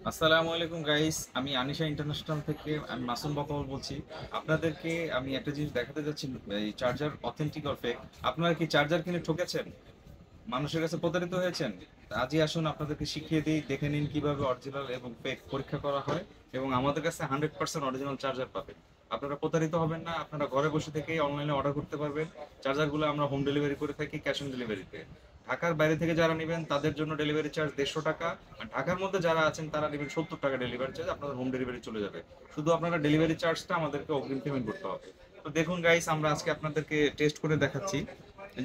আসসালামু আলাইকুম গাইস, আমি আনিশা ইন্টারন্যাশনাল থেকে আমি মাসুম বকল বলছি। আপনাদেরকে আমি একটা জিনিস দেখাতে যাচ্ছি, এই চার্জার অথেন্টিক অর ফেক। আপনারা কি চার্জার কিনে ঠকেছেন, মানুষের কাছে প্রতারিত হয়েছেন? আজই আসুন আপনাদেরকে শিখিয়ে দিই, দেখে নিন কিভাবে অরিজিনাল এবং ফেক পরীক্ষা করা হয়। এবং আমাদের কাছে 100% অরিজিনাল চার্জার পাবেন। আপনারা প্রতারিত হবেন না, আপনারা ঘরে বসে থেকেই অনলাইনে অর্ডার করতে পারবেন। চার্জারগুলো আমরা হোম ডেলিভারি করে থাকি, ক্যাশ অন ডেলিভারিতে। ঢাকার বাইরে থেকে যারা নেবেন তাদের জন্য ডেলিভারি চার্জ 150 টাকা। আর ঢাকার মধ্যে যারা আছেন তারা নেবেন 70 টাকা ডেলিভারি চার্জ, আপনাদের হোম ডেলিভারি চলে যাবে। শুধু আপনারা ডেলিভারি চার্জটা আমাদেরকে অগ্রিম পেমেন্ট করতে হবে। তো দেখুন গাইস, আমরা আজকে আপনাদেরকে টেস্ট করে দেখাচ্ছি।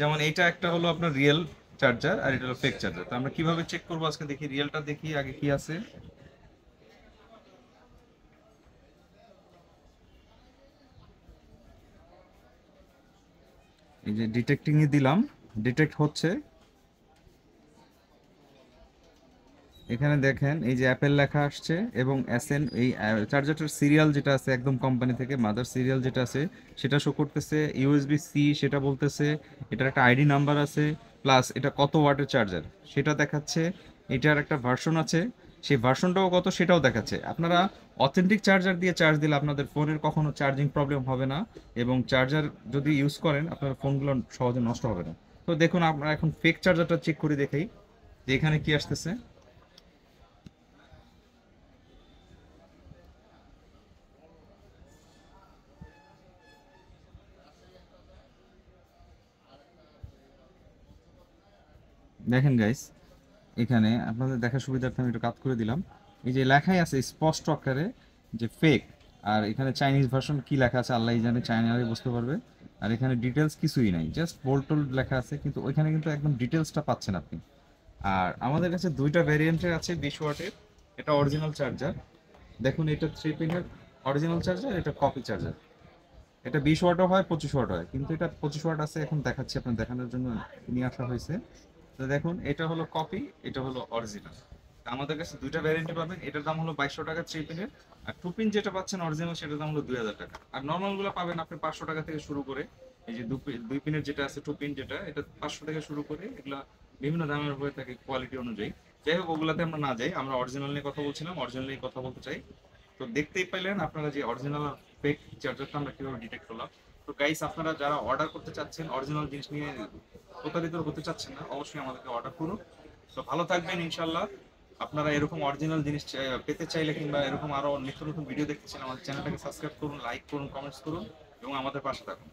যেমন এইটা একটা হলো আপনার রিয়েল চার্জার, আর এটা হলো ফেক চার্জার। তো আমরা কিভাবে চেক করবো আজকে, দেখি রিয়েলটা দেখি আগে কি আছে। এই যে ডিটেক্টিং এ দিলাম, ডিটেক্ট হচ্ছে। এখানে দেখেন এই যে অ্যাপেল লেখা আসছে এবং এসএন, এই চার্জারটার সিরিয়াল যেটা আছে একদম কোম্পানি থেকে, মাদার সিরিয়াল যেটা আছে সেটা শো করতেছে, ইউএসবি সি সেটা বলতেছে, এটার একটা আইডি নাম্বার আছে, প্লাস এটা কত ওয়াটের চার্জার সেটা দেখাচ্ছে, এটার একটা ভার্সন আছে, সেই ভার্সনটাও কত সেটাও দেখাচ্ছে। আপনারা অথেন্টিক চার্জার দিয়ে চার্জ দিলে আপনাদের ফোনের কখনো চার্জিং প্রবলেম হবে না, এবং চার্জার যদি ইউজ করেন আপনার ফোনগুলো সহজে নষ্ট হবে না। তো দেখুন, আমরা এখন ফেক চার্জারটা চেক করে দেখাই যে এখানে কি আসতেছে। দেখেন গাইস, এখানে আপনাদের দেখার সুবিধার্থে আমি একটু কাট করে দিলাম। এই যে লেখাই আছে স্পষ্ট আকারে যে ফেক। আর এখানে চাইনিজ ভার্সন কি লেখা আছে আল্লাহ জানে, চাইনারই বুঝতে পারবে। আর এখানে ডিটেলস কিছুই নাই, জাস্ট বোল্টোল লেখা আছে, কিন্তু ওইখানে কিন্তু একদম ডিটেলসটা পাচ্ছেন আপনি। আর আমাদের কাছে দুইটা ভ্যারিয়েন্টের আছে 20 ওয়াটের। এটা অরিজিনাল চার্জার, দেখুন এটা 3 পিনের অরিজিনাল চার্জার, এটা কপি চার্জার। এটা 20 ওয়াটও হয়, 25 ওয়াট হয়, কিন্তু এটা 25 ওয়াট আছে এখন দেখাচ্ছি, আপনার দেখানোর জন্য নিয়ে আসা হয়েছে। তো দেখুন, এটা হলো কপি, এটা হলো অরিজিনাল। আমাদের কাছে দুইটা ভ্যারিয়েন্টে পাবেন, এটার দাম হলো 2200 টাকা 3 পিনের। আর 2 পিন যেটা পাচ্ছেন অরিজিনাল, সেটার দাম হলো 2000 টাকা। আর নর্মাল গুলো পাবেন আপনি 500 টাকা থেকে শুরু করে। এই যে 2 পিনের যেটা আছে, 2 পিন যেটা, এটা 500 থেকে শুরু করে, এগুলা বিভিন্ন দামের হয়ে থাকে কোয়ালিটি অনুযায়ী। যাই হোক, ওগুলাতে আমরা না যাই, আমরা অরিজিনাল নিয়ে কথা বলছিলাম, অরিজিনাল নিয়ে কথা বলতে চাই। তো দেখতেই পাইলেন আপনারা যে অরিজিনাল আর ফেক চার্জারটা আমরা কিভাবে ডিটেক্ট করলাম। তো গাইস, আপনারা যারা অর্ডার করতে চাচ্ছেন, অরিজিনাল জিনিস নিয়ে প্রতারিত হতে চাচ্ছেন না, অবশ্যই আমাদেরকে অর্ডার করুন। তো ভালো থাকবেন ইনশাল্লাহ। আপনারা এরকম অরিজিনাল জিনিস পেতে চাইলে, কিংবা এরকম আরো নিত্য নতুন ভিডিও দেখতে চাইলে, আমাদের চ্যানেলটাকে সাবস্ক্রাইব করুন, লাইক করুন, কমেন্টস করুন এবং আমাদের পাশে থাকুন।